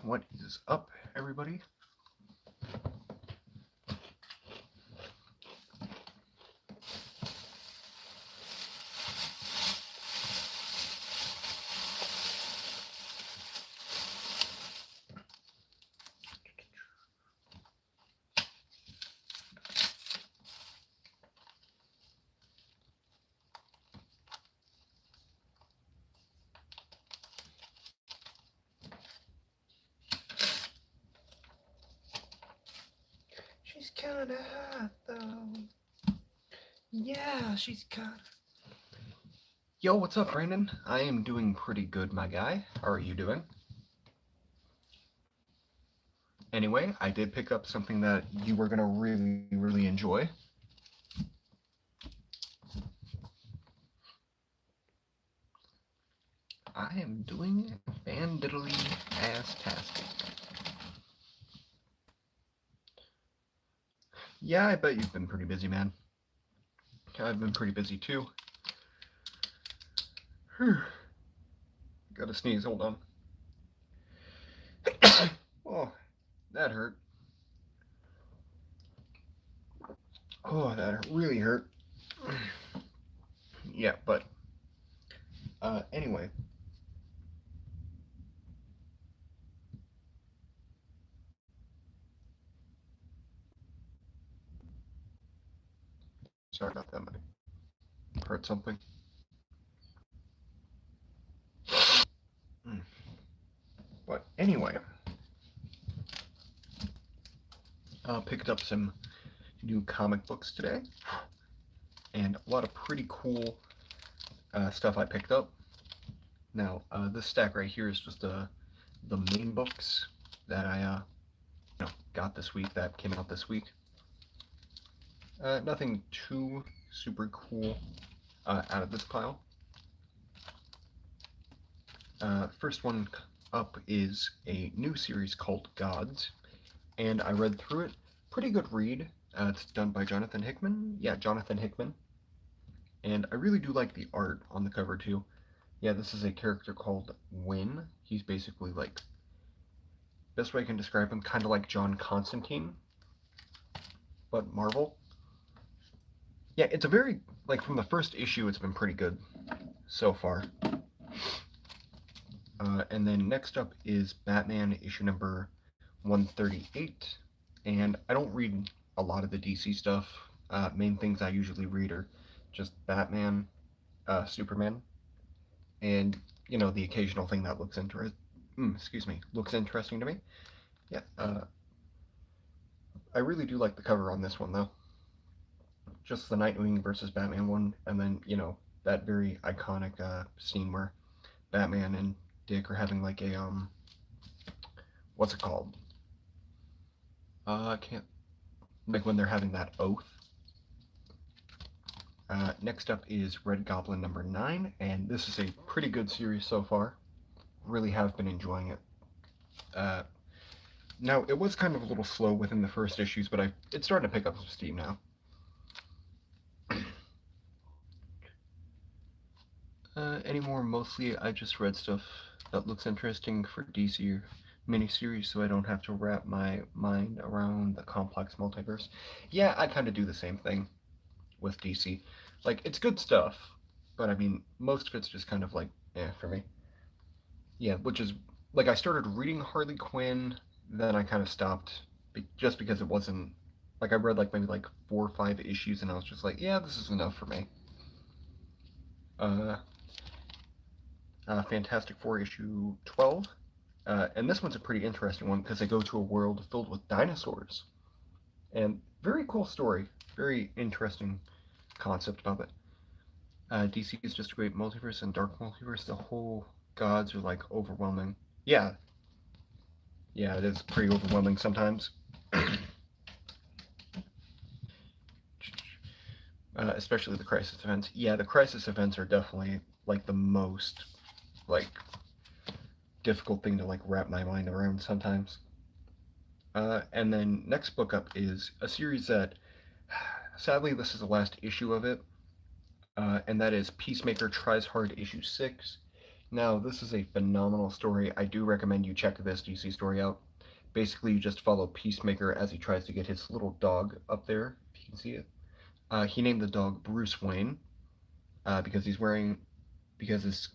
What is up, everybody? She's kinda hot, though. Yeah, she's kinda... Yo, what's up, Brandon? I am doing pretty good, my guy. How are you doing? Anyway, I did pick up something that you were gonna really enjoy. I am doing fan-diddly-ass-tastic. Yeah, I bet you've been pretty busy, man. I've been pretty busy, too. Gotta sneeze, hold on. Oh, that hurt. Oh, that really hurt. Yeah, but anyway. Sorry about that, I heard something. But anyway, picked up some new comic books today, and a lot of pretty cool stuff I picked up. Now, this stack right here is just the main books that I got this week, that came out this week. Nothing too super cool out of this pile. First one up is a new series called Gods, and I read through it. Pretty good read. It's done by Jonathan Hickman. Yeah, Jonathan Hickman. And I really do like the art on the cover too. Yeah, this is a character called Wynn. He's basically like, best way I can describe him, kind of like John Constantine, but Marvel. Yeah, it's a very, like, from the first issue, it's been pretty good so far. And then next up is Batman issue number 138. And I don't read a lot of the DC stuff. Main things I usually read are just Batman, Superman, and, you know, the occasional thing that looks interesting to me. Yeah, I really do like the cover on this one, though. Just the Nightwing versus Batman one, and then, you know, that very iconic scene where Batman and Dick are having like a, what's it called? I can't, like when they're having that oath. Next up is Red Goblin number 9, and this is a pretty good series so far. Really have been enjoying it. Now, it was kind of a little slow within the first issues, but it's starting to pick up some steam now. Anymore, mostly I just read stuff that looks interesting for DC miniseries, so I don't have to wrap my mind around the complex multiverse. Yeah, I kind of do the same thing with DC. Like, it's good stuff, but I mean, most of it's just kind of like, for me. Yeah, which is, like, I started reading Harley Quinn, then I kind of stopped, just because it wasn't, like, I read, like, maybe, like, 4 or 5 issues, and I was just like, yeah, this is enough for me. Fantastic Four issue 12. And this one's a pretty interesting one because they go to a world filled with dinosaurs. And very cool story. Very interesting concept of it. DC is just a great multiverse and dark multiverse. The whole gods are like overwhelming. Yeah. Yeah, it is pretty overwhelming sometimes. Especially the crisis events. Yeah, the crisis events are definitely like the most like difficult thing to like wrap my mind around sometimes. And then next book up is a series that, sadly, this is the last issue of it, and that is Peacemaker Tries Hard issue 6. Now, this is a phenomenal story. I do recommend you check this DC story out. Basically, you just follow Peacemaker as he tries to get his little dog up there, if you can see it. He named the dog Bruce Wayne because he's wearing, because his,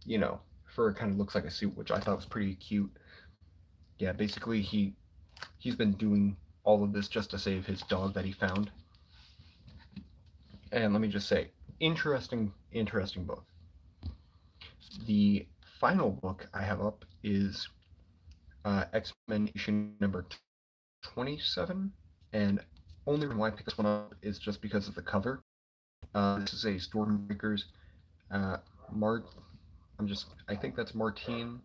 you know, fur kind of looks like a suit, which I thought was pretty cute. Yeah, basically he's been doing all of this just to save his dog that he found. And let me just say, interesting book. The final book I have up is X-Men issue number 27, and only reason why I picked this one up is just because of the cover. This is a Stormbreakers. Uh, Mart. I think that's Martine.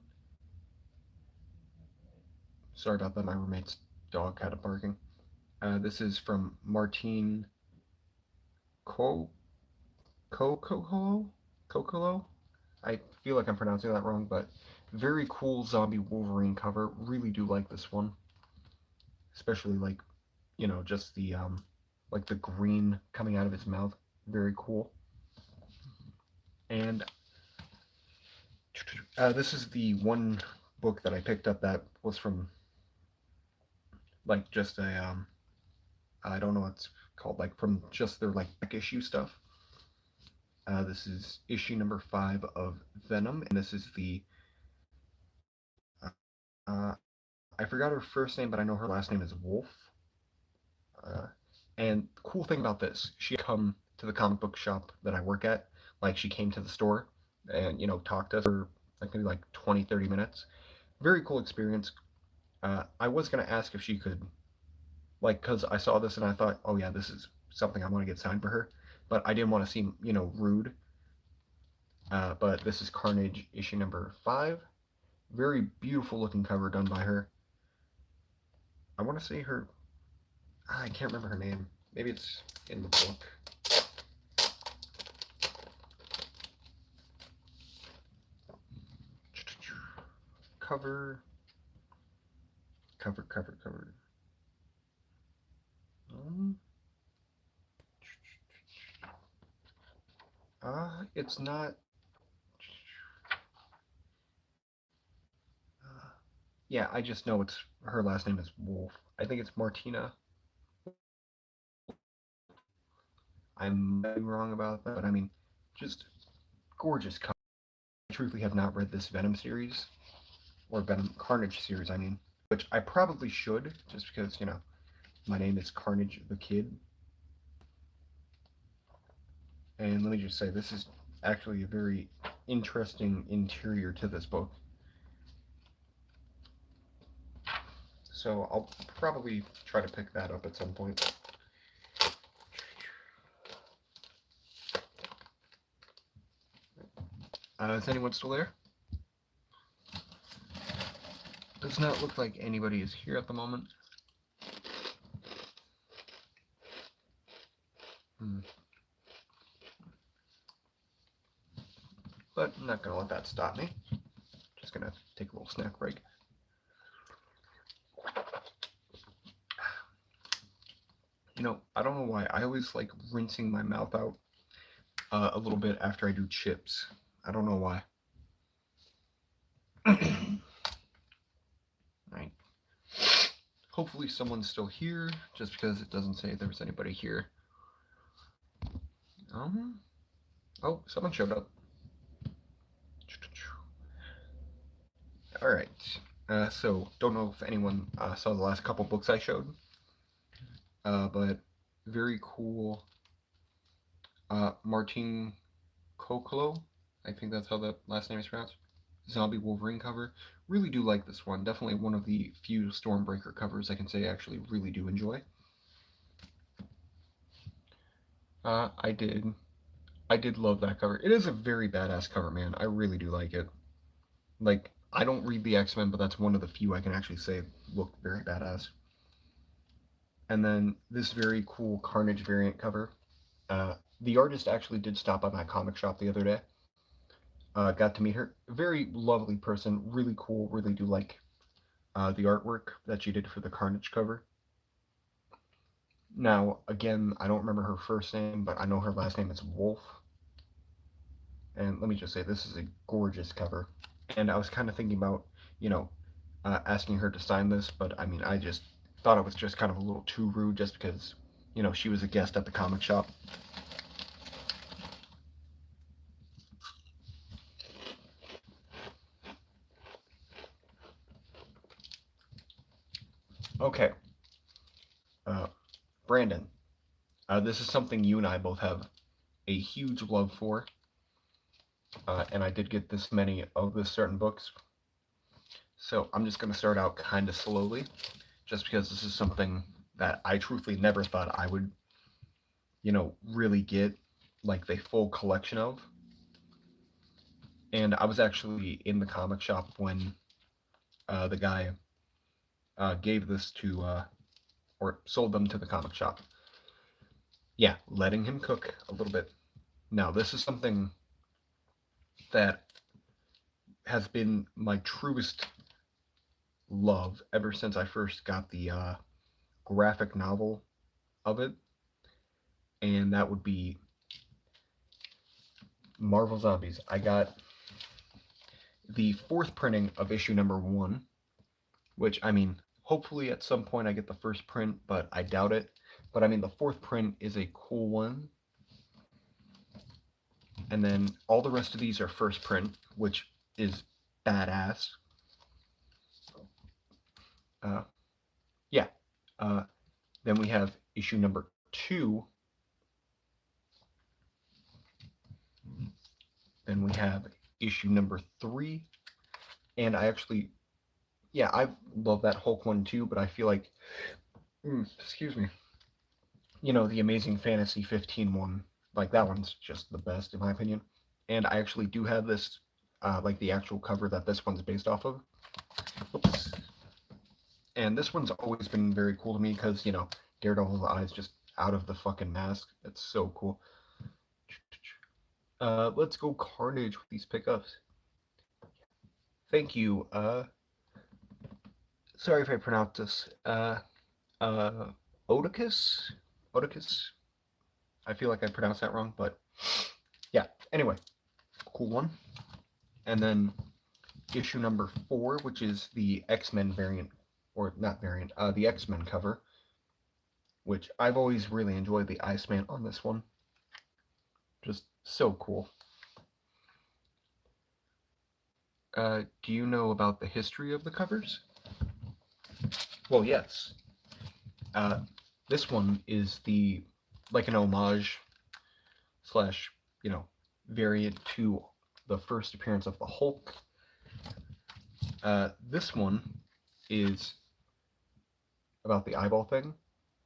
Sorry about that. My roommate's dog had a barking. This is from Martine Co Kokolo. I feel like I'm pronouncing that wrong, but very cool zombie Wolverine cover. Really do like this one, especially like just the like the green coming out of his mouth. Very cool. And this is the one book that I picked up that was from like just a I don't know what it's called, like from just their like back issue stuff. This is issue number 5 of Venom, and this is the uh, I forgot her first name, but I know her last name is Wolf. Uh, and the cool thing about this, she come to the comic book shop that I work at. Like she came to the store and talked to us for like maybe like 20, 30 minutes. Very cool experience. I was gonna ask if she could, like, cause I saw this and I thought, oh yeah, this is something I want to get signed for her, but I didn't want to seem rude. But this is Carnage issue number 5. Very beautiful looking cover done by her. I want to say her. I can't remember her name. Maybe it's in the book. Cover. It's not. Yeah, I just know it's her last name is Wolf. I think it's Martina. I might be wrong about that, but I mean, just gorgeous cover. I truthfully have not read this Venom series, or Venom Carnage series, I mean, which I probably should, just because, my name is Carnage the Kid. And let me just say, this is actually a very interesting interior to this book. So I'll probably try to pick that up at some point. Is anyone still there? Does not look like anybody is here at the moment. But I'm not going to let that stop me. Just going to take a little snack break. I don't know why. I always like rinsing my mouth out a little bit after I do chips. I don't know why. Right. Hopefully someone's still here, just because it doesn't say there's anybody here. Oh, someone showed up. Alright. So, don't know if anyone saw the last couple books I showed. But very cool. Martine Kokolo, I think that's how the last name is pronounced. Zombie Wolverine cover. Really do like this one. Definitely one of the few Stormbreaker covers I can say I actually really do enjoy. I did love that cover. It is a very badass cover, man. I really do like it. Like, I don't read the X-Men, but that's one of the few I can actually say look very badass. And then this very cool Carnage variant cover. The artist actually did stop by my comic shop the other day. Got to meet her. Very lovely person. Really cool. Really do like the artwork that she did for the Carnage cover. Now, again, I don't remember her first name, but I know her last name is Wolf. And let me just say, this is a gorgeous cover. And I was kind of thinking about, you know, asking her to sign this, but I mean, I just thought it was just kind of a little too rude just because, you know, she was a guest at the comic shop. Okay, uh, Brandon, this is something you and I both have a huge love for, and I did get this many of the certain books, so I'm just going to start out kind of slowly, just because this is something that I truthfully never thought I would, you know, really get like the full collection of. And I was actually in the comic shop when the guy gave this to, or sold them to the comic shop. Yeah, letting him cook a little bit. Now, this is something that has been my truest love ever since I first got the graphic novel of it, and that would be Marvel Zombies. I got the fourth printing of issue number 1, which, I mean, hopefully at some point I get the first print, but I doubt it. But I mean, the fourth print is a cool one. And then all the rest of these are first print, which is badass. Yeah. Then we have issue number 2. Then we have issue number 3. And I actually, yeah, I love that Hulk one too, but I feel like, excuse me, you know, the Amazing Fantasy 15 one, like that one's just the best in my opinion. And I actually do have this, like the actual cover that this one's based off of. Oops. And this one's always been very cool to me because, you know, Daredevil's eyes just out of the fucking mask. It's so cool. Let's go Carnage with these pickups. Thank you. Sorry if I pronounced this. Oedicus? Oedicus? I feel like I pronounced that wrong, but yeah. Anyway, cool one. And then issue number 4, which is the X-Men variant, or not variant, the X-Men cover, which I've always really enjoyed the Iceman on this one. Just so cool. Do you know about the history of the covers? Well, yes. This one is the, like an homage slash, you know, variant to the first appearance of the Hulk. This one is about the eyeball thing.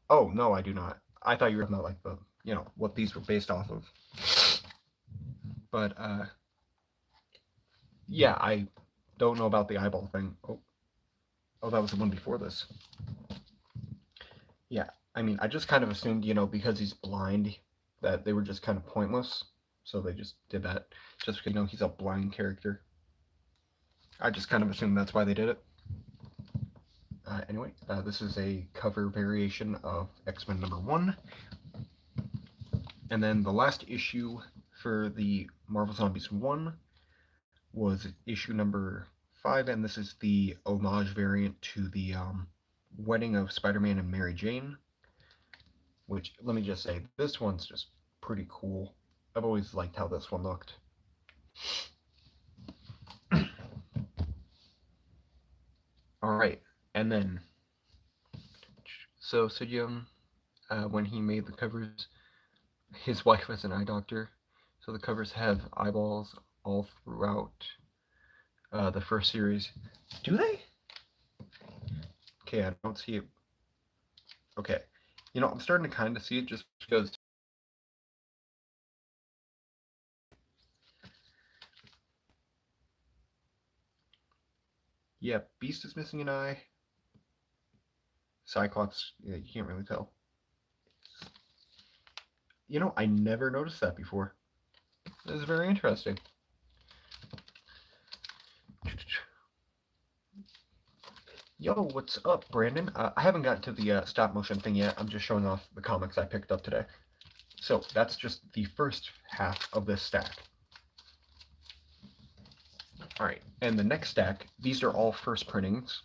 Oh, no, I do not. I thought you were talking about, like, the, you know, what these were based off of. But, yeah, I don't know about the eyeball thing. Oh, that was the one before this. Yeah, I mean, I just kind of assumed, you know, because he's blind, that they were just kind of pointless. So they just did that. Just because, you know, he's a blind character. I just kind of assumed that's why they did it. Anyway, this is a cover variation of X-Men number 1. And then the last issue for the Marvel Zombies 1 was issue number 5, and this is the homage variant to the wedding of Spider-Man and Mary Jane, which, let me just say, this one's just pretty cool. I've always liked how this one looked. Alright, and then, so Sid Young, when he made the covers, his wife was an eye doctor, so the covers have eyeballs all throughout the first series. Do they? Okay, I don't see it. Okay, you know, I'm starting to kind of see it just because. Yeah, Beast is missing an eye. Cyclops, yeah, you can't really tell. You know, I never noticed that before. This is very interesting. Yo, what's up, Brandon? I haven't gotten to the stop motion thing yet. I'm just showing off the comics I picked up today. So that's just the first half of this stack. All right, and the next stack, these are all first printings,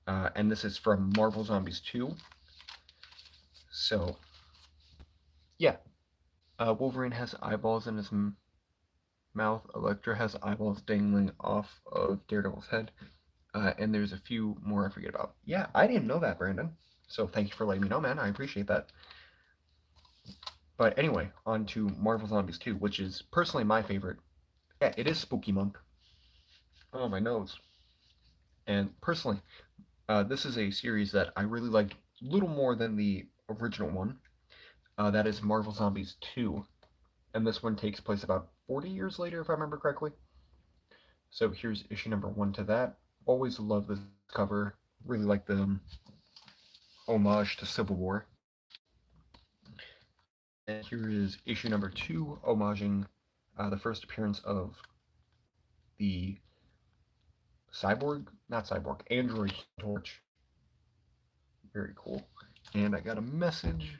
and this is from Marvel Zombies 2. So, yeah, Wolverine has eyeballs in his mouth. Elektra has eyeballs dangling off of Daredevil's head. And there's a few more I forget about. Yeah, I didn't know that, Brandon. So thank you for letting me know, man. I appreciate that. But anyway, on to Marvel Zombies 2, which is personally my favorite. Yeah, it is spooky month. Oh, my nose. And personally, this is a series that I really liked a little more than the original one. That is Marvel Zombies 2. And this one takes place about 40 years later, if I remember correctly. So here's issue number 1 to that. Always love this cover. Really like the homage to Civil War. And here is issue number 2, homaging the first appearance of the Android Torch. Very cool. And I got a message.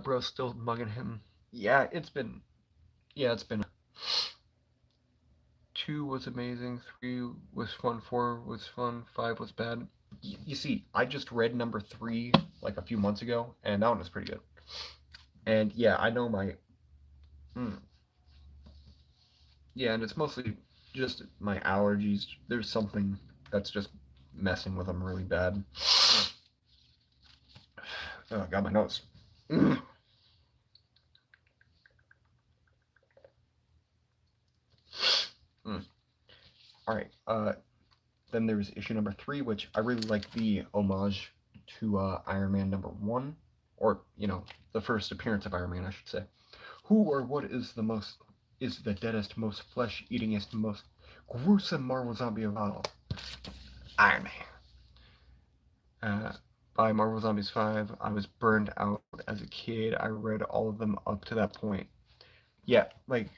Bro's still mugging him. Yeah, it's been. 2 was amazing, 3 was fun, 4 was fun, 5 was bad. You see, I just read number 3 like a few months ago, and that one was pretty good. And yeah, I know my. Yeah, and it's mostly just my allergies. There's something that's just messing with them really bad. Oh, I got my nose. All right. Then there's issue number 3, which I really like the homage to Iron Man number 1, or the first appearance of Iron Man, I should say. Who or what is the deadest, most flesh-eatingest, most gruesome Marvel zombie of all? Iron Man. By Marvel Zombies 5, I was burned out as a kid. I read all of them up to that point. Yeah, like,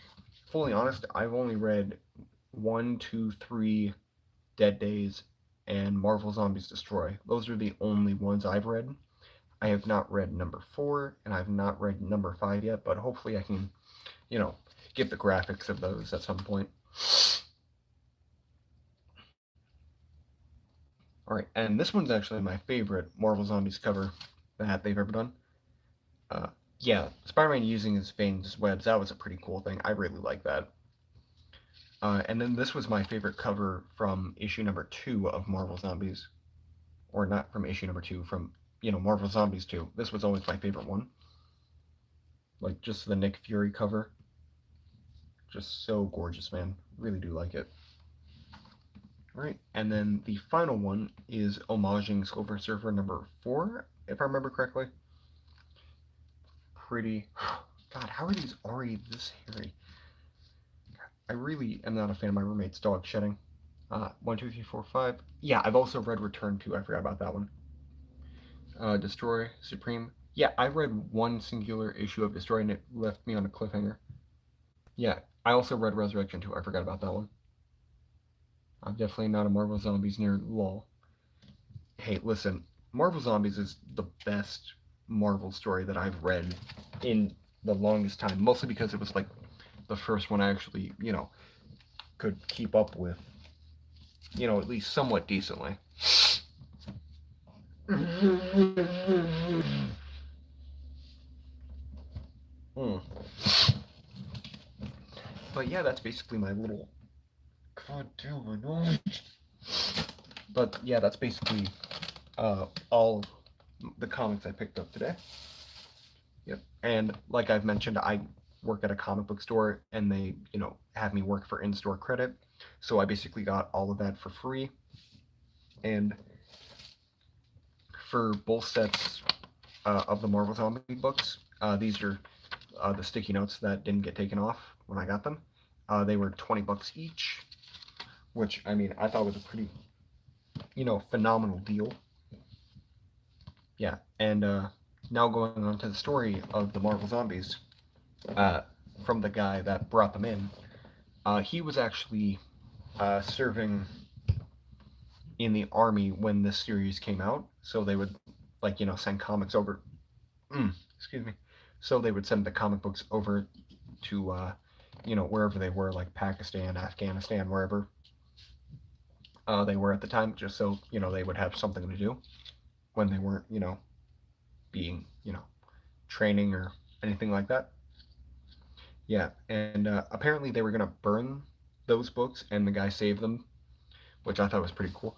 fully honest, I've only read 1, 2, 3 Dead Days and Marvel Zombies Destroy. Those are the only ones I've read. I have not read number 4, and I've not read number 5 yet, but hopefully I can, get the graphics of those at some point. Alright, and this one's actually my favorite Marvel Zombies cover that they've ever done. Yeah, Spider-Man using his fangs webs, that was a pretty cool thing. I really like that. And then this was my favorite cover from issue number 2 of Marvel Zombies. Or not from issue number 2, from, Marvel Zombies 2. This was always my favorite one. Like, just the Nick Fury cover. Just so gorgeous, man. Really do like it. Alright, and then the final one is homaging Silver Surfer number 4, if I remember correctly. Pretty. God, how are these already this hairy? I really am not a fan of my roommate's dog shedding. 1, 2, 3, 4, 5. Yeah, I've also read Return too. I forgot about that one. Destroy, Supreme. Yeah, I read one singular issue of Destroy and it left me on a cliffhanger. Yeah, I also read Resurrection too. I forgot about that one. I'm definitely not a Marvel Zombies near lol. Hey, listen, Marvel Zombies is the best Marvel story that I've read in the longest time, mostly because it was like the first one I actually, could keep up with, at least somewhat decently. But yeah, that's basically my little. God damn, I know. But yeah, that's basically all the comics I picked up today. Yep. And like I've mentioned, I work at a comic book store and they, have me work for in-store credit. So I basically got all of that for free. And for both sets of the Marvel Zombie books, these are the sticky notes that didn't get taken off when I got them. They were $20 each, which, I mean, I thought was a pretty, phenomenal deal. Yeah, and now going on to the story of the Marvel Zombies, from the guy that brought them in. He was actually serving in the army when this series came out, so they would, send comics over. Excuse me. So they would send the comic books over to wherever they were, like Pakistan, Afghanistan, wherever they were at the time, just so, they would have something to do when they weren't, being, training or anything like that. Yeah, and apparently they were going to burn those books, and the guy saved them, which I thought was pretty cool.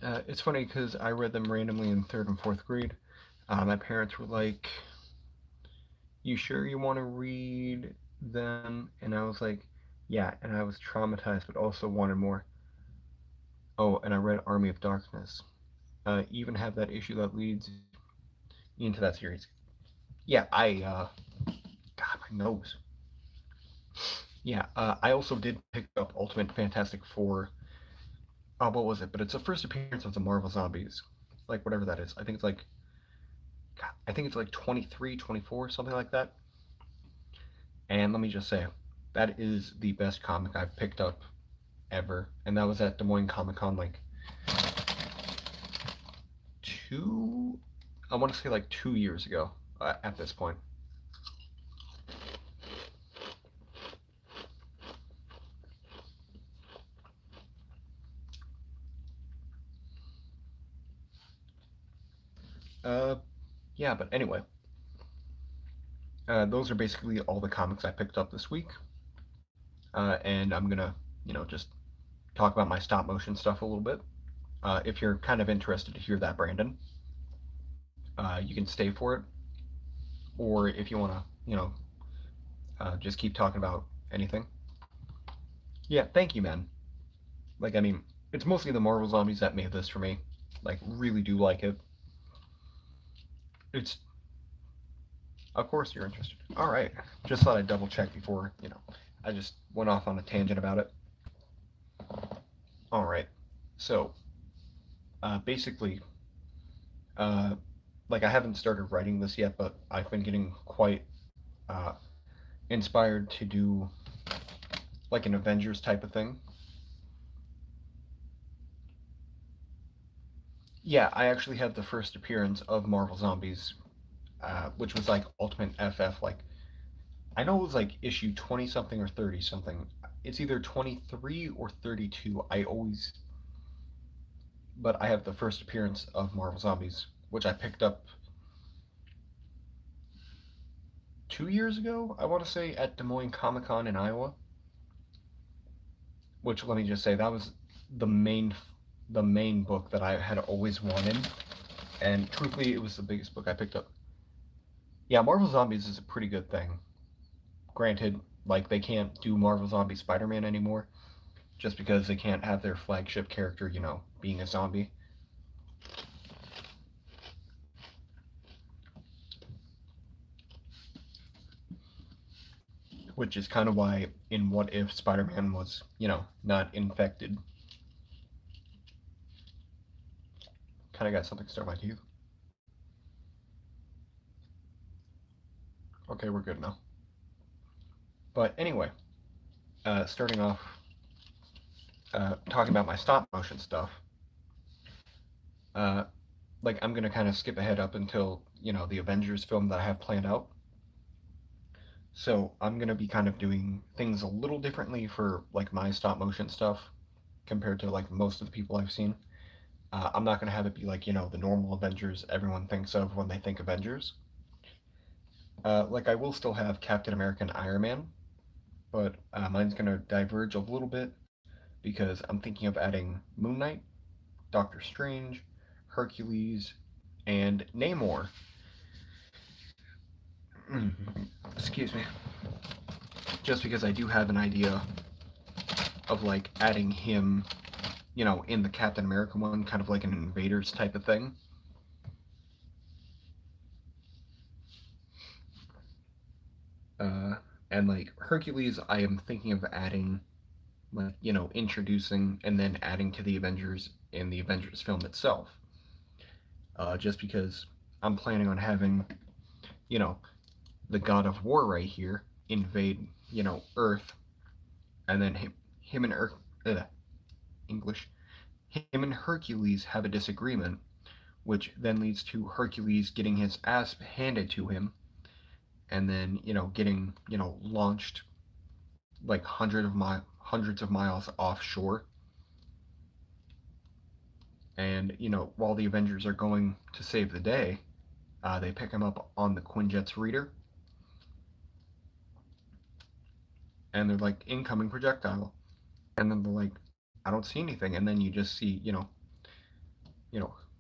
It's funny because I read them randomly in 3rd and 4th grade. My parents were like, "You sure you want to read them?" And I was like, "Yeah," and I was traumatized, but also wanted more. Oh, and I read Army of Darkness. Even have that issue that leads into that series. Yeah, God, my nose. Yeah, I also did pick up Ultimate Fantastic Four. What was it? But it's the first appearance of the Marvel Zombies, like whatever that is. I think it's like 23, 24, something like that. And let me just say, that is the best comic I've picked up ever. And that was at Des Moines Comic Con like I want to say like 2 years ago at this point. Uh, yeah, but anyway, those are basically all the comics I picked up this week. And I'm gonna, just talk about my stop motion stuff a little bit. If you're kind of interested to hear that, Brandon, you can stay for it. Or if you want to, just keep talking about anything. Yeah, thank you, man. Like, I mean, it's mostly the Marvel Zombies that made this for me. Like, really do like it. It's, of course, you're interested. All right, just thought I'd double check before, I just went off on a tangent about it. All right, so basically, uh, like I haven't started writing this yet, but I've been getting quite uh, inspired to do like an Avengers type of thing. Yeah, I actually had the first appearance of Marvel Zombies, which was like Ultimate FF. Like I know it was like issue 20 something or 30 something. It's either 23 or 32. But I have the first appearance of Marvel Zombies, which I picked up 2 years ago. I want to say at Des Moines Comic Con in Iowa. Which let me just say that was the main the main book that I had always wanted, and truthfully, it was the biggest book I picked up. Yeah, Marvel Zombies is a pretty good thing. Granted, like they can't do Marvel Zombie Spider-Man anymore, just because they can't have their flagship character, being a zombie. Which is kind of why in What If Spider-Man was, not infected. Kind of got something stuck in my teeth. Okay, we're good now. But anyway, starting off talking about my stop motion stuff. Uh, like I'm gonna kind of skip ahead up until the Avengers film that I have planned out. So I'm gonna be kind of doing things a little differently for like my stop motion stuff compared to like most of the people I've seen. I'm not gonna have it be like the normal Avengers everyone thinks of when they think Avengers. Like I will still have Captain America and Iron Man, but mine's gonna diverge a little bit because I'm thinking of adding Moon Knight, Doctor Strange, Hercules, and Namor. Excuse me. Just because I do have an idea of like adding him, in the Captain America one, kind of like an Invaders type of thing. And like Hercules, I am thinking of adding, like, introducing and then adding to the Avengers in the Avengers film itself. Just because I'm planning on having, you know, the God of War right here invade, Earth, and then him and Earth, English, him and Hercules have a disagreement, which then leads to Hercules getting his ass handed to him, and then getting launched like hundreds of miles offshore. And while the Avengers are going to save the day, they pick him up on the Quinjet's reader, and they're like, incoming projectile, and then they're like, I don't see anything, and then you just see you know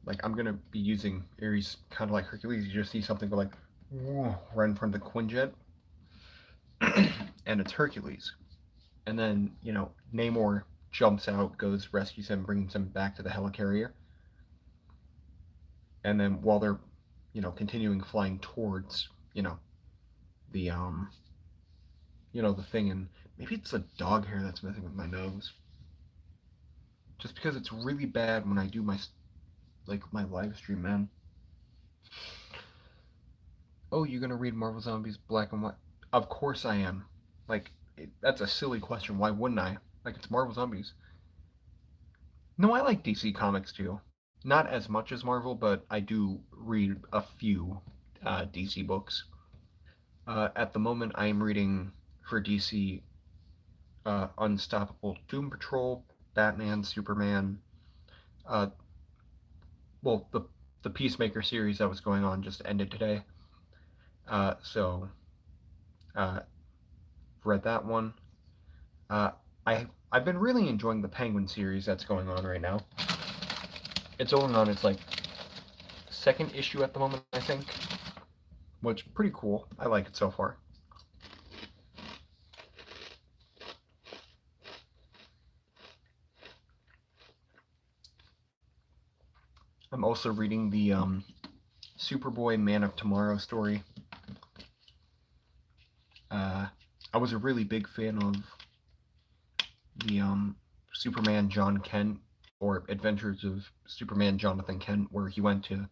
like, I'm gonna be using Ares kind of like Hercules. You just see something go like right in front of the Quinjet, and it's Hercules. And then Namor jumps out, goes, rescues him, brings him back to the helicarrier. And then while they're continuing flying towards the the thing, and maybe it's the dog hair that's messing with my nose, just because it's really bad when I do my live stream, man. Oh, you're gonna read Marvel Zombies Black and White? Of course I am. Like, that's a silly question. Why wouldn't I? Like, it's Marvel Zombies. No, I like DC Comics too. Not as much as Marvel, but I do read a few DC books. At the moment, I am reading for DC Unstoppable Doom Patrol, Batman, Superman. Uh, well, the Peacemaker series that was going on just ended today. So read that one. Uh, I've been really enjoying the Penguin series that's going on right now. It's going on its like second issue at the moment, I think, which pretty cool. I like it so far. I'm also reading the Superboy Man of Tomorrow story. I was a really big fan of the Superman John Kent, or Adventures of Superman Jonathan Kent, where he went to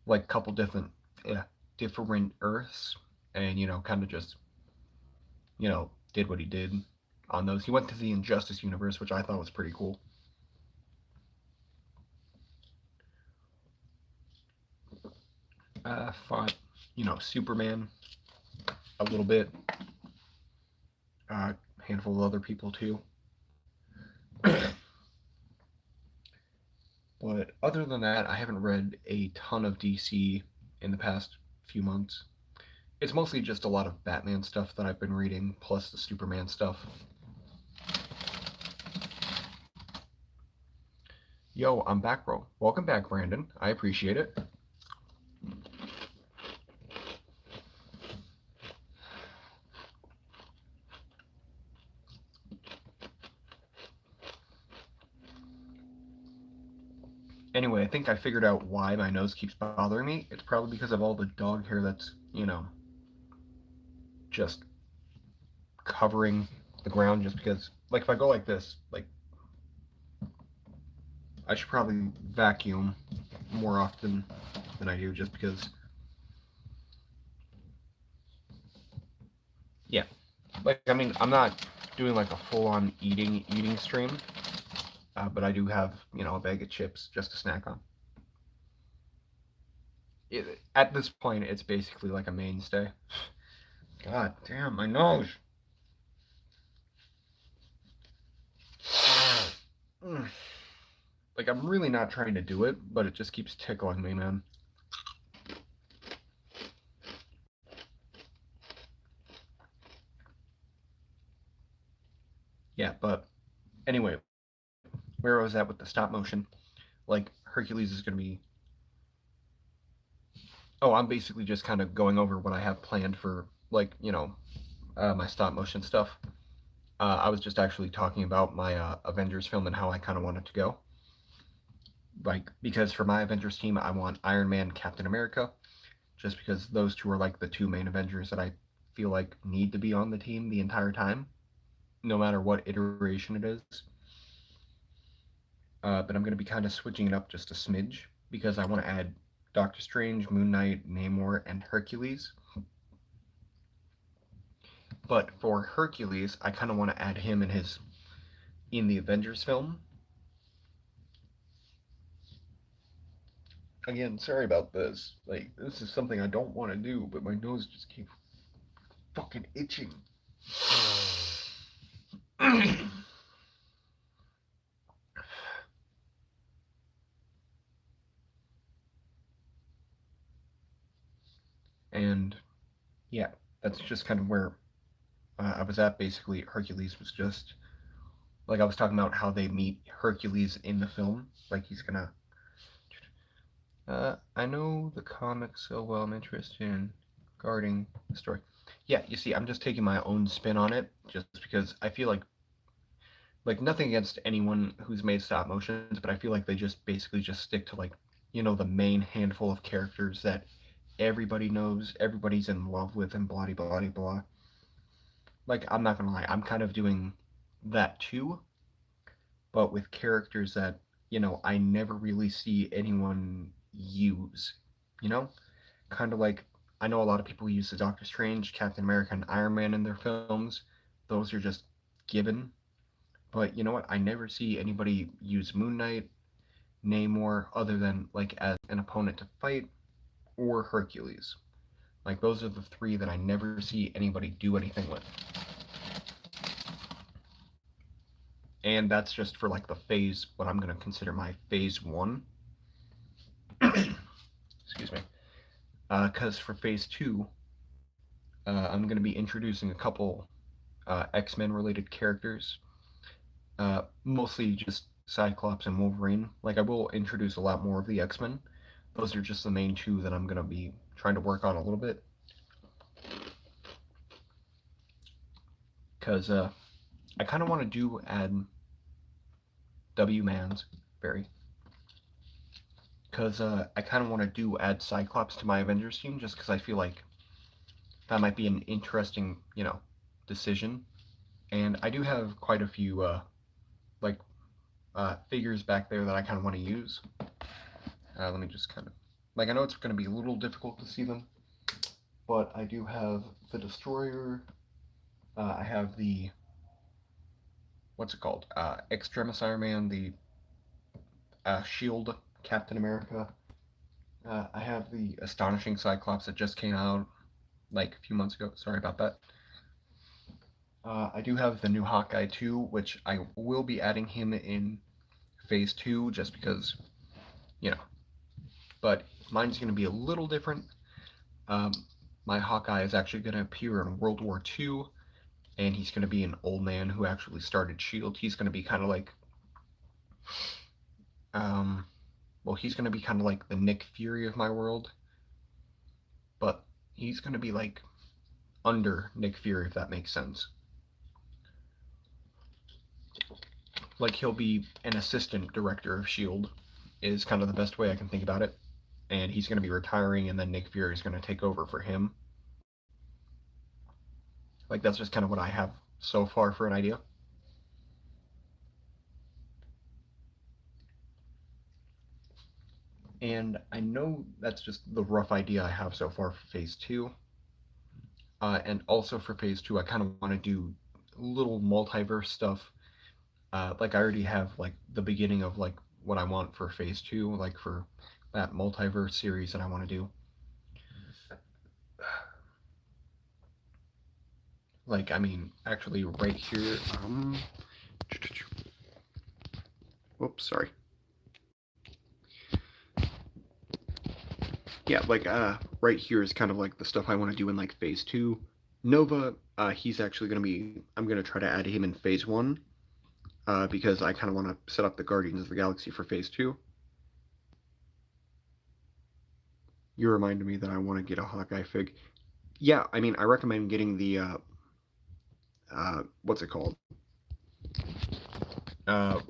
like a couple different Earths, and kind of just did what he did on those. He went to the Injustice universe, which I thought was pretty cool. Fought Superman a little bit, a handful of other people too. But other than that, I haven't read a ton of DC in the past few months. It's mostly just a lot of Batman stuff that I've been reading, plus the Superman stuff. Yo, I'm back, bro. Welcome back, Brandon. I appreciate it. Anyway, I think I figured out why my nose keeps bothering me. It's probably because of all the dog hair that's, just covering the ground, just because, like, if I go like this, like, I should probably vacuum more often than I do, just because, yeah. Like, I mean, I'm not doing, like, a full-on eating stream, but I do have, a bag of chips just to snack on. At this point, it's basically like a mainstay. God damn, my nose. Like, I'm really not trying to do it, but it just keeps tickling me, man. Yeah, but anyway, where I was at with the stop motion, like, Hercules is going to be... Oh, I'm basically just kind of going over what I have planned for, like, my stop motion stuff. I was just actually talking about my Avengers film and how I kind of want it to go. Like, because for my Avengers team, I want Iron Man, Captain America, just because those two are like the two main Avengers that I feel like need to be on the team the entire time, no matter what iteration it is. But I'm going to be kind of switching it up just a smidge, because I want to add Doctor Strange, Moon Knight, Namor, and Hercules. But for Hercules, I kind of want to add him in the Avengers film. Again, sorry about this. Like, this is something I don't want to do, but my nose just keeps fucking itching. And yeah, that's just kind of where I was at. Basically, Hercules was just like I was talking about how they meet Hercules in the film. Like he's gonna. I know the comics so well. I'm interested in guarding the story. Yeah, you see, I'm just taking my own spin on it, just because I feel like nothing against anyone who's made stop motions, but I feel like they just basically just stick to like the main handful of characters that everybody knows, everybody's in love with, and blah blah blah blah. Like I'm not gonna lie, I'm kind of doing that too, but with characters that I never really see anyone use. You know, kind of like I know a lot of people use the Doctor Strange, Captain America, and Iron Man in their films. Those are just given. But you know what? I never see anybody use Moon Knight, Namor, other than like as an opponent to fight, or Hercules. Like those are the three that I never see anybody do anything with. And that's just for like the phase, what I'm gonna consider my phase one. Excuse me. Because for phase two, I'm gonna be introducing a couple X-Men related characters. Mostly just Cyclops and Wolverine. Like I will introduce a lot more of the X-Men. Those are just the main two that I'm gonna be trying to work on a little bit. Because I kind of want to add W Mans Barry. Because I kind of want to add Cyclops to my Avengers team, just because I feel like that might be an interesting, decision. And I do have quite a few like figures back there that I kind of want to use. Let me just kind of like I know it's going to be a little difficult to see them, but I do have the Destroyer. I have the what's it called? Extremis Iron Man, the Shield Captain America. I have the Astonishing Cyclops that just came out like a few months ago. Sorry about that. I do have the new Hawkeye too, which I will be adding him in phase two just because, you know. But mine's going to be a little different. Um, my Hawkeye is actually going to appear in World War II, and he's going to be an old man who actually started S.H.I.E.L.D. He's going to be kind of like, um, well, he's going to be kind of like the Nick Fury of my world, but he's going to be like under Nick Fury, if that makes sense. Like he'll be an assistant director of S.H.I.E.L.D. is kind of the best way I can think about it. And he's going to be retiring, and then Nick Fury is going to take over for him. Like that's just kind of what I have so far for an idea. And I know that's just the rough idea I have so far for phase two. And also for phase two, I kind of want to do little multiverse stuff. Like I already have like the beginning of like what I want for phase two, like for that multiverse series that I want to do. Like I mean, actually, right here. Whoops, sorry. Yeah, like right here is kind of like the stuff I want to do in like phase two. Nova, he's actually gonna be. I'm gonna try to add him in phase one, because I kind of want to set up the Guardians of the Galaxy for phase two. You reminded me that I want to get a Hawkeye fig. Yeah, I mean, I recommend getting the what's it called?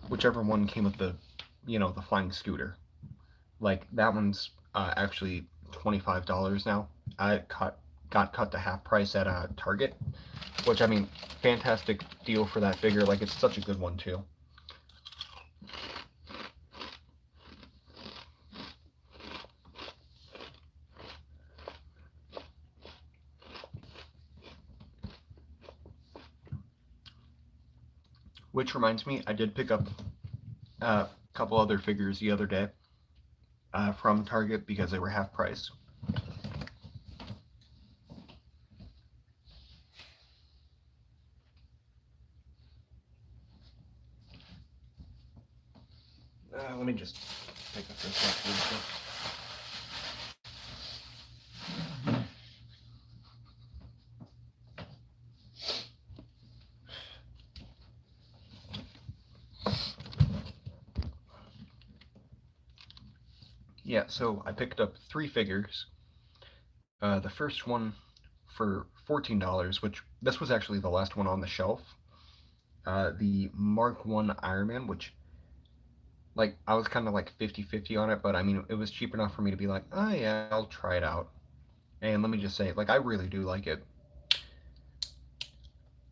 Whichever one came with the, the flying scooter. Like that one's actually $25 now. I got cut to half price at Target, which I mean, fantastic deal for that figure. Like it's such a good one too. Which reminds me, I did pick up a couple other figures the other day. from Target because they were half price. Let me just pick up this one. Yeah, so I picked up 3 figures. The first one for $14, which this was actually the last one on the shelf. The Mark 1 Iron Man, which, like, I was kind of like 50-50 on it, but I mean, it was cheap enough for me to be like, oh yeah, I'll try it out. And let me just say, like, I really do like it.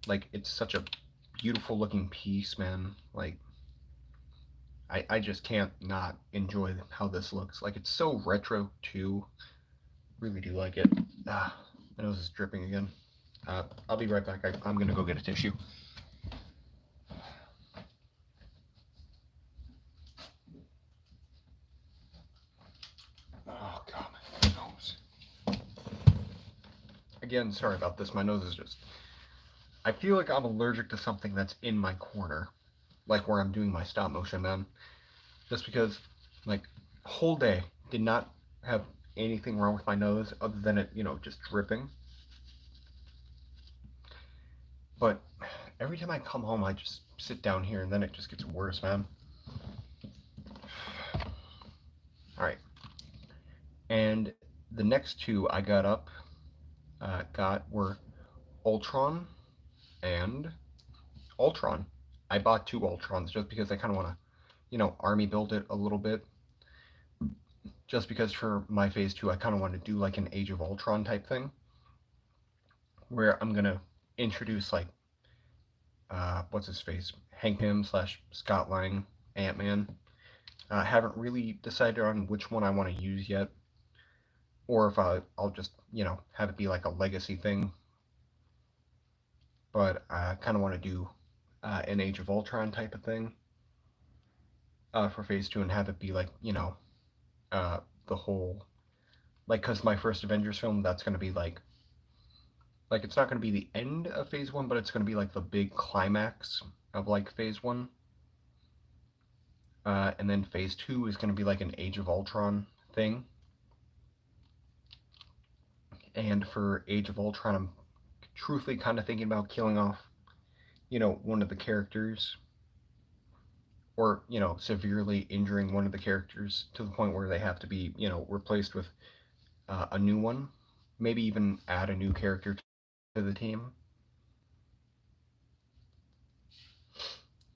Like, it's such a beautiful looking piece, man. Like, I just can't not enjoy how this looks. Like, it's so retro, too. Really do like it. Ah, my nose is dripping again. I'll be right back. I'm gonna go get a tissue. Oh god, my nose. Again, sorry about this. My nose is just. I feel like I'm allergic to something that's in my corner, like where I'm doing my stop motion, man. Just because, like, whole day did not have anything wrong with my nose other than it, just dripping. But every time I come home, I just sit down here and then it just gets worse, man. Alright. And the next 2 I got were Ultron and Ultron. I bought 2 Ultrons just because I kind of want to, army build it a little bit. Just because for my phase 2, I kind of want to do like an Age of Ultron type thing. Where I'm going to introduce like, what's his face? Hank Pym / Scott Lang, Ant-Man. I haven't really decided on which one I want to use yet. Or if I'll just, have it be like a legacy thing. But I kind of want to do an Age of Ultron type of thing for phase 2 and have it be like, the whole, like, because my first Avengers film, that's going to be like it's not going to be the end of phase 1, but it's going to be like the big climax of like phase 1. And then phase 2 is going to be like an Age of Ultron thing. And for Age of Ultron, I'm truthfully kind of thinking about killing off, one of the characters, or, severely injuring one of the characters to the point where they have to be, replaced with a new one. Maybe even add a new character to the team.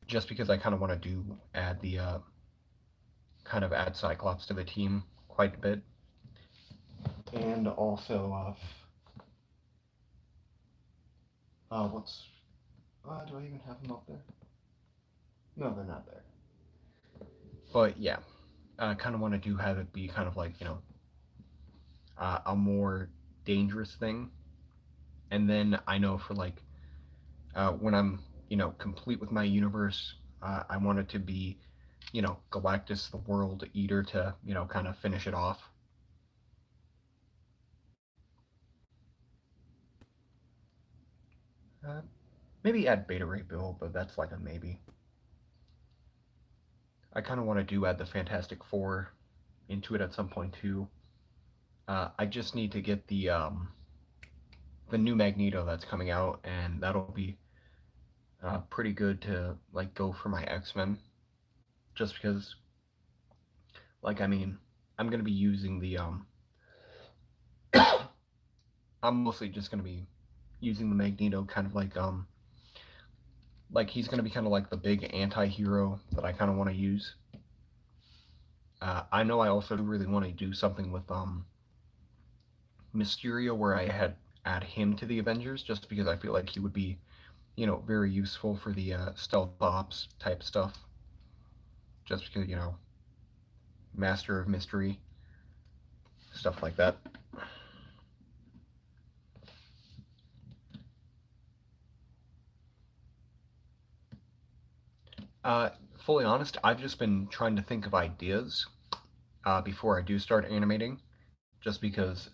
Just because I kind of want to add the, add Cyclops to the team quite a bit. And also, do I even have them up there? No, they're not there. But yeah, I kind of want to have it be kind of like, a more dangerous thing. And then I know for like, when I'm, complete with my universe, I want it to be, Galactus the World Eater to, kind of finish it off. Maybe add Beta Ray Bill, but that's like a maybe. I kind of want to add the Fantastic Four into it at some point too. I just need to get the new Magneto that's coming out, and that'll be pretty good to like go for my X-Men. Just because, like, I mean, I'm gonna be using the I'm mostly just gonna be using the Magneto kind of like he's gonna be kind of like the big anti-hero that I kind of want to use. I know I also really want to do something with Mysterio where I had add him to the Avengers just because I feel like he would be, very useful for the stealth ops type stuff. Just because, Master of Mystery, stuff like that. Fully honest, I've just been trying to think of ideas before I do start animating, just because,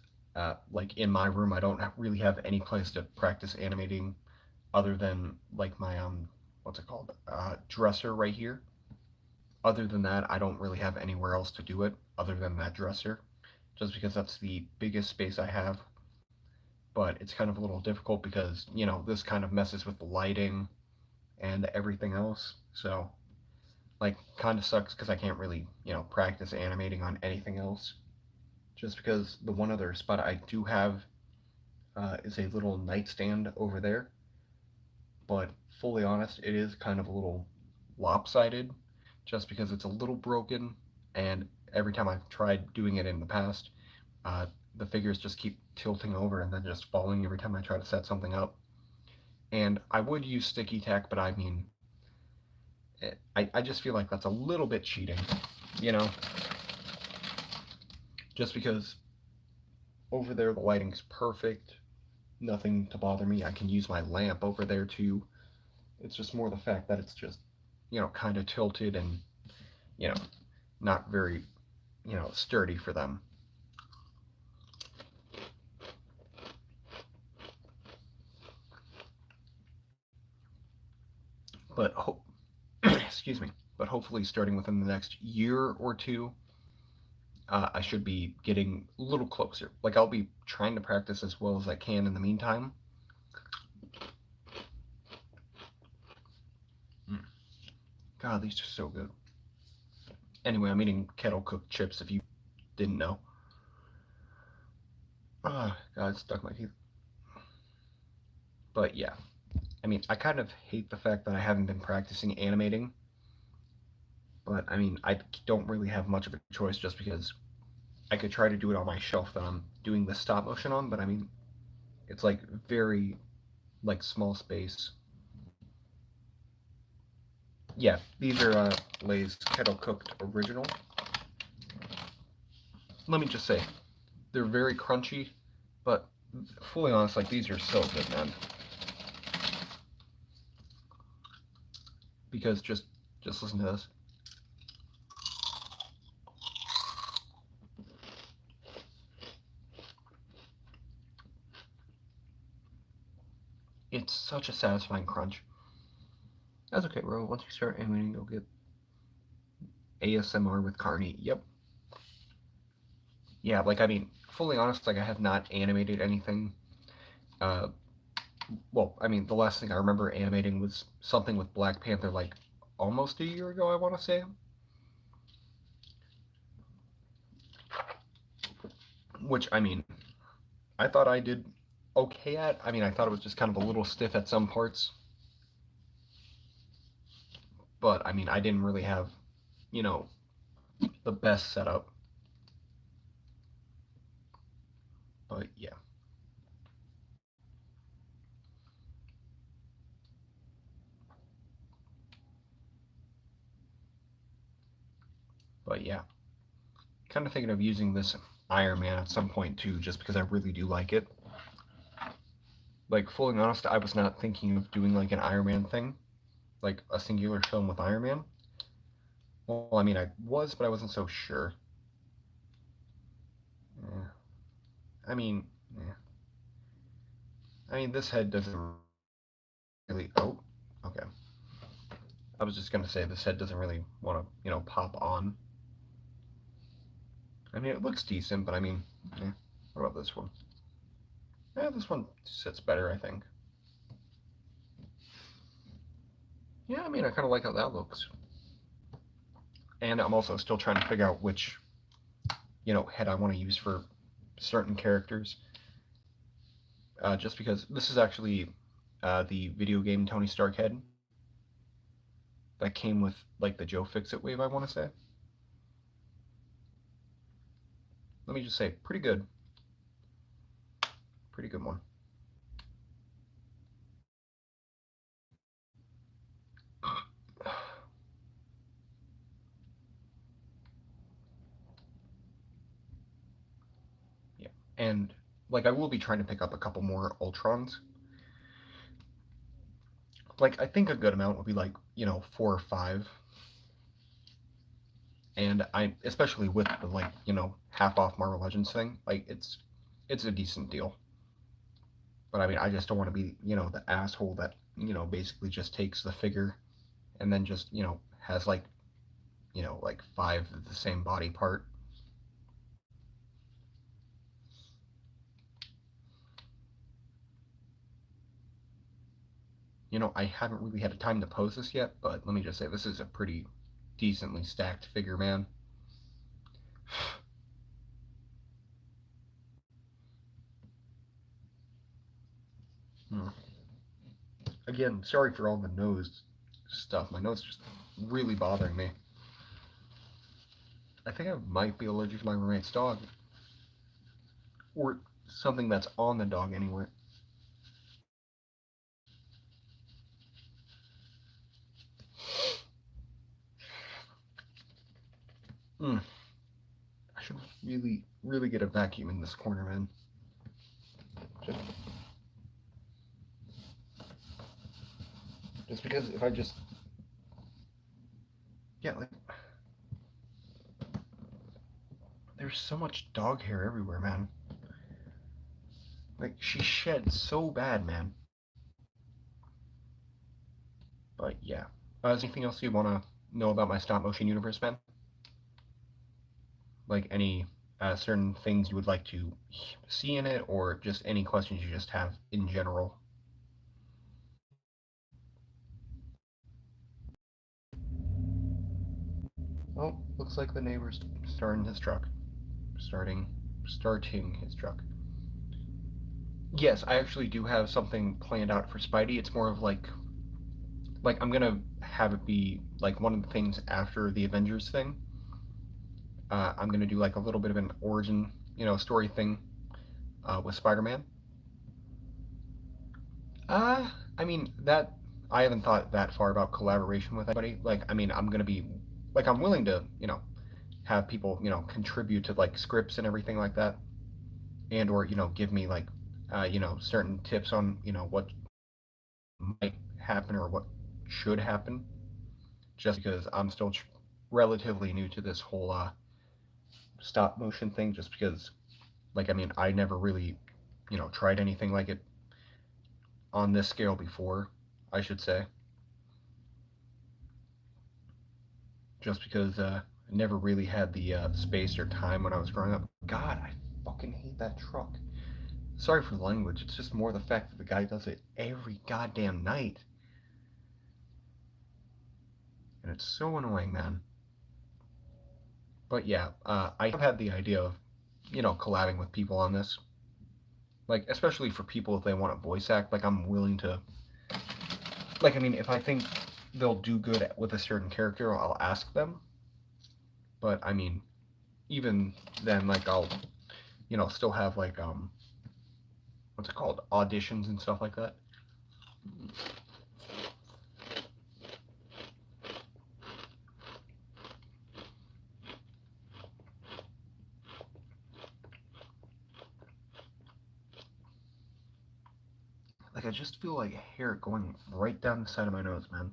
like in my room, I don't really have any place to practice animating other than like my what's it called, dresser right here. Other than that, I don't really have anywhere else to do it other than that dresser, just because that's the biggest space I have. But it's kind of a little difficult because, this kind of messes with the lighting and everything else. So, like, kind of sucks because I can't really, practice animating on anything else. Just because the one other spot I do have is a little nightstand over there. But fully honest, it is kind of a little lopsided just because it's a little broken. And every time I've tried doing it in the past, uh, the figures just keep tilting over and then just falling every time I try to set something up. And I would use sticky tack, but I mean, I just feel like that's a little bit cheating, you know? Just because over there the lighting's perfect, nothing to bother me. I can use my lamp over there too. It's just more the fact that it's just, kind of tilted and, you know, not very, sturdy for them. But excuse me. But hopefully, starting within the next year or two, I should be getting a little closer. Like I'll be trying to practice as well as I can in the meantime. Mm. God, these are so good. Anyway, I'm eating kettle cooked chips. If you didn't know. Ah, God, it stuck my teeth. But yeah, I mean, I kind of hate the fact that I haven't been practicing animating. But I mean, I don't really have much of a choice just because I could try to do it on my shelf that I'm doing the stop motion on. But I mean, it's like very like small space. Yeah, these are Lay's kettle cooked original. Let me just say, they're very crunchy, but fully honest, like these are so good, man. Because just listen to this. It's such a satisfying crunch. That's okay, bro. Once you start animating, you'll get ASMR with Carney. Yep. Yeah, like I mean, fully honest, like I have not animated anything. Uh, well, I mean, the last thing I remember animating was something with Black Panther, like almost a year ago, I want to say. Which I mean, I thought I did okay at. I mean, I thought it was just kind of a little stiff at some parts, but I mean, I didn't really have, you know, the best setup. But yeah. But yeah. Kind of thinking of using this Iron Man at some point too, just because I really do like it. Like, fully honest, I was not thinking of doing like an Iron Man thing, like a singular film with Iron Man. Well, I mean, I was, but I wasn't so sure. Yeah. I mean, yeah. I mean, this head doesn't really. Oh, okay. I was just gonna say this head doesn't really want to, pop on. I mean, it looks decent, but I mean, yeah. What about this one? Yeah, this one sits better, I think. Yeah, I mean, I kind of like how that looks. And I'm also still trying to figure out which, head I want to use for certain characters. Just because this is actually the video game Tony Stark head that came with like the Joe Fixit wave, I want to say. Let me just say, pretty good. Pretty good one. Yeah. And like I will be trying to pick up a couple more Ultrons. Like I think a good amount would be like, 4 or 5. and I, especially with the, like, half off Marvel Legends thing, like it's a decent deal. But I mean, I just don't want to be, the asshole that, basically just takes the figure and then just, has like, like five of the same body part. I haven't really had a time to pose this yet, but let me just say this is a pretty decently stacked figure, man. Hmm. Again, sorry for all the nose stuff. My nose is just really bothering me. I think I might be allergic to my roommate's dog, or something that's on the dog anyway. Mm. I should really, really get a vacuum in this corner, man. Just, just because if I just, yeah, like, there's so much dog hair everywhere, man. Like, she sheds so bad, man. But yeah. Is there anything else you want to know about my stop motion universe, man? Like any certain things you would like to see in it, or just any questions you just have in general? Oh, looks like the neighbor's starting his truck. Starting his truck. Yes, I actually do have something planned out for Spidey. It's more of like I'm gonna have it be like one of the things after the Avengers thing. I'm gonna do like a little bit of an origin, story thing with Spider-Man. I mean that I haven't thought that far about collaboration with anybody. Like, I mean, I'm gonna be like I'm willing to, have people, contribute to like scripts and everything like that, and or give me like, certain tips on what might happen or what should happen. Just because I'm still relatively new to this whole stop motion thing, just because like I mean I never really tried anything like it on this scale before, I should say. Just because I never really had the space or time when I was growing up. God, I fucking hate that truck. Sorry for the language. It's just more the fact that the guy does it every goddamn night, and it's so annoying, man. But yeah, I have had the idea of collabing with people on this, like especially for people if they want to voice act. Like I'm willing to. Like I mean, if I think they'll do good with a certain character, I'll ask them. But I mean, even then, like I'll still have like what's it called, auditions and stuff like that. Like I just feel like hair going right down the side of my nose, man.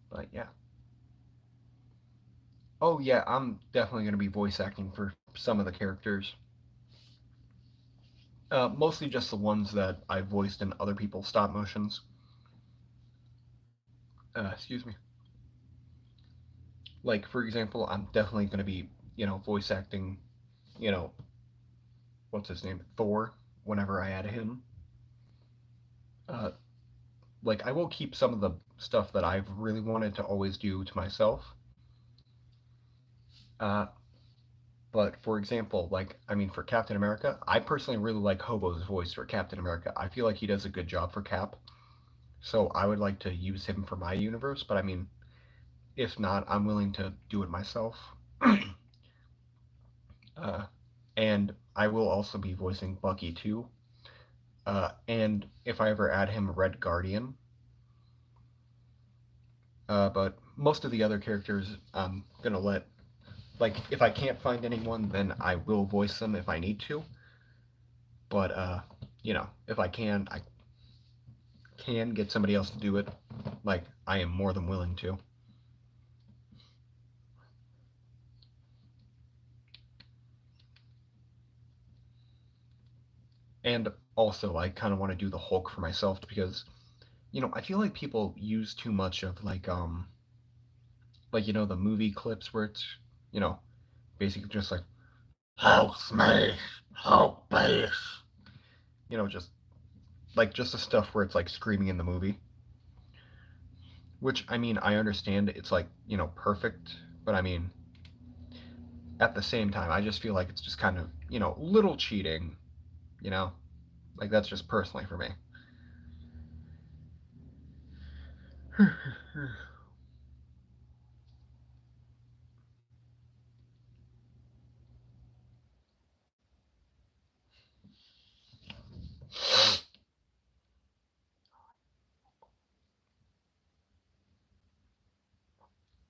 But yeah. Oh yeah, I'm definitely gonna be voice acting for some of the characters. Mostly just the ones that I voiced in other people's stop motions. Excuse me. Like for example, I'm definitely gonna be voice acting. You know what's his name? Thor. Whenever I add him. Uh, like I will keep some of the stuff that I've really wanted to always do to myself. Uh, but for example, like I mean, for Captain America, I personally really like Hobo's voice for Captain America. I feel like he does a good job for Cap, so I would like to use him for my universe. But I mean, if not, I'm willing to do it myself. uh, and I will also be voicing Bucky too. And if I ever add him Red Guardian, but most of the other characters, I'm gonna let like if I can't find anyone, then I will voice them if I need to. But if I can, I can get somebody else to do it. Like, I am more than willing to. And also, I kind of want to do the Hulk for myself because, I feel like people use too much of like the movie clips where it's, you know, basically just like Hulk smash, Hulk bash, just just the stuff where it's like screaming in the movie. Which I mean, I understand it's like perfect, but I mean, at the same time, I just feel like it's just kind of little cheating, you know, like that's just personally for me.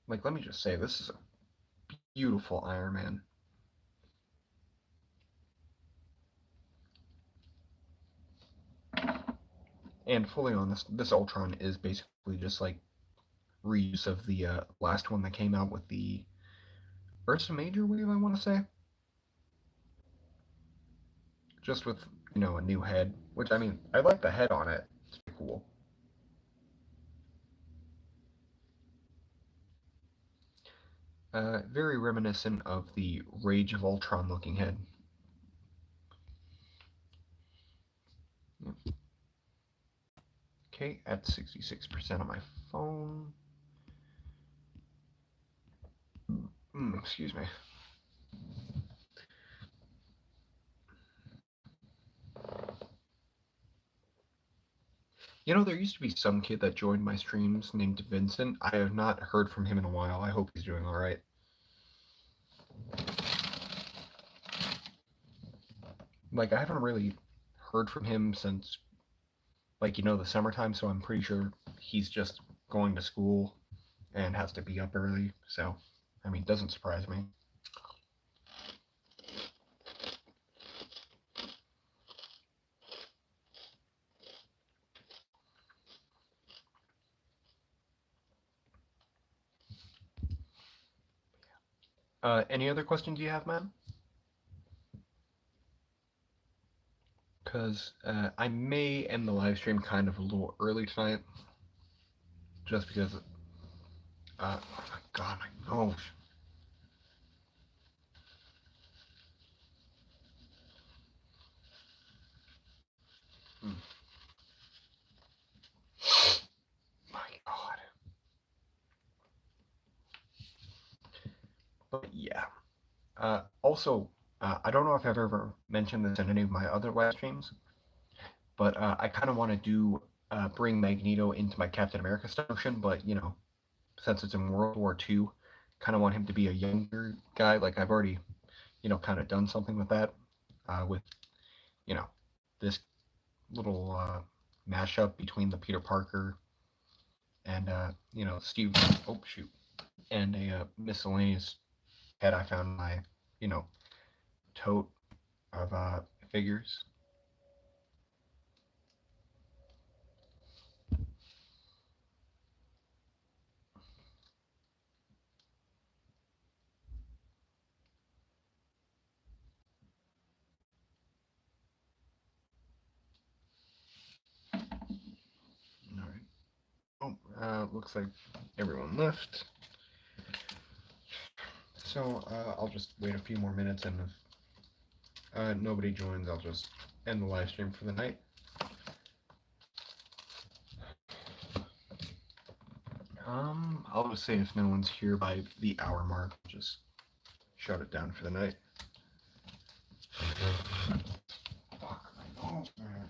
Like, let me just say, this is a beautiful Iron Man. And fully honest, this Ultron is basically just like reuse of the last one that came out with the Ursa Major wave, I want to say. Just with, a new head, which I mean, I like the head on it. It's pretty cool. Very reminiscent of the Rage of Ultron looking head. Okay, at 66% on my phone. Excuse me. There used to be some kid that joined my streams named Vincent. I have not heard from him in a while. I hope he's doing all right. Like, I haven't really heard from him since, the summertime, so I'm pretty sure he's just going to school and has to be up early. So, I mean, it doesn't surprise me. Any other questions you have, man? Because I may end the live stream kind of a little early tonight, just because. Oh my god, my nose. Mm, my god. But yeah. Also, I don't know if I've ever mentioned this in any of my other live streams, but I kind of want to do bring Magneto into my Captain America station, but since it's in World War II, kind of want him to be a younger guy. Like I've already, kind of done something with that, with you know this little mashup between the Peter Parker and Steve. Oh shoot, and a miscellaneous head I found in my you know tote of figures. All right. Oh, looks like everyone left. So I'll just wait a few more minutes, and if nobody joins, I'll just end the live stream for the night. I'll just say if no one's here by the hour mark, just shut it down for the night. Fuck my balls, man.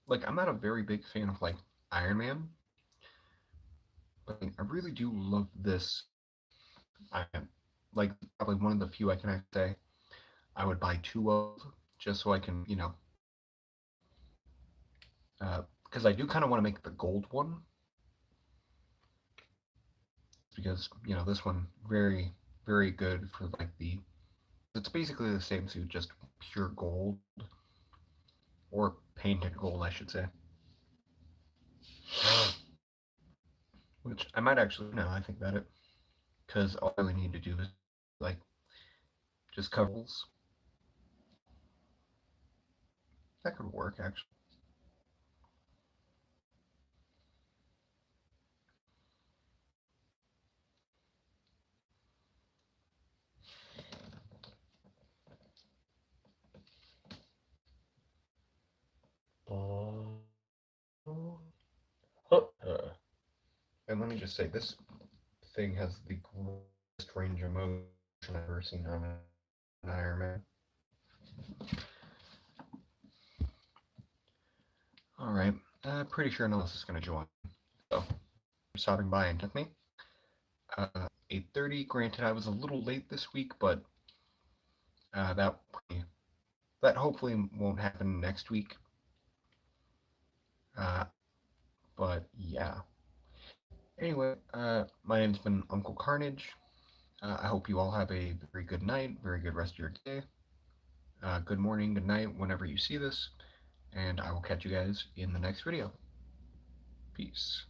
like, I'm not a very big fan of, like, Iron Man, but I really do love this. I like probably one of the few I can actually say I would buy two of, just so I can, because I do kind of want to make the gold one, because this one very very good for like the. It's basically the same suit, just pure gold or painted gold, I should say. Which I might actually now I think about it, because all I really need to do is like just covers. That could work actually. And let me just say, this thing has the greatest range of motion I've ever seen on an Iron Man. All right, pretty sure no one else is going to join. So, for stopping by and with me. 8:30. Granted, I was a little late this week, but that hopefully won't happen next week. Uh, but yeah. Anyway, my name's been Uncle Carnage. I hope you all have a very good night, very good rest of your day. Good morning, good night, whenever you see this, and I will catch you guys in the next video. Peace.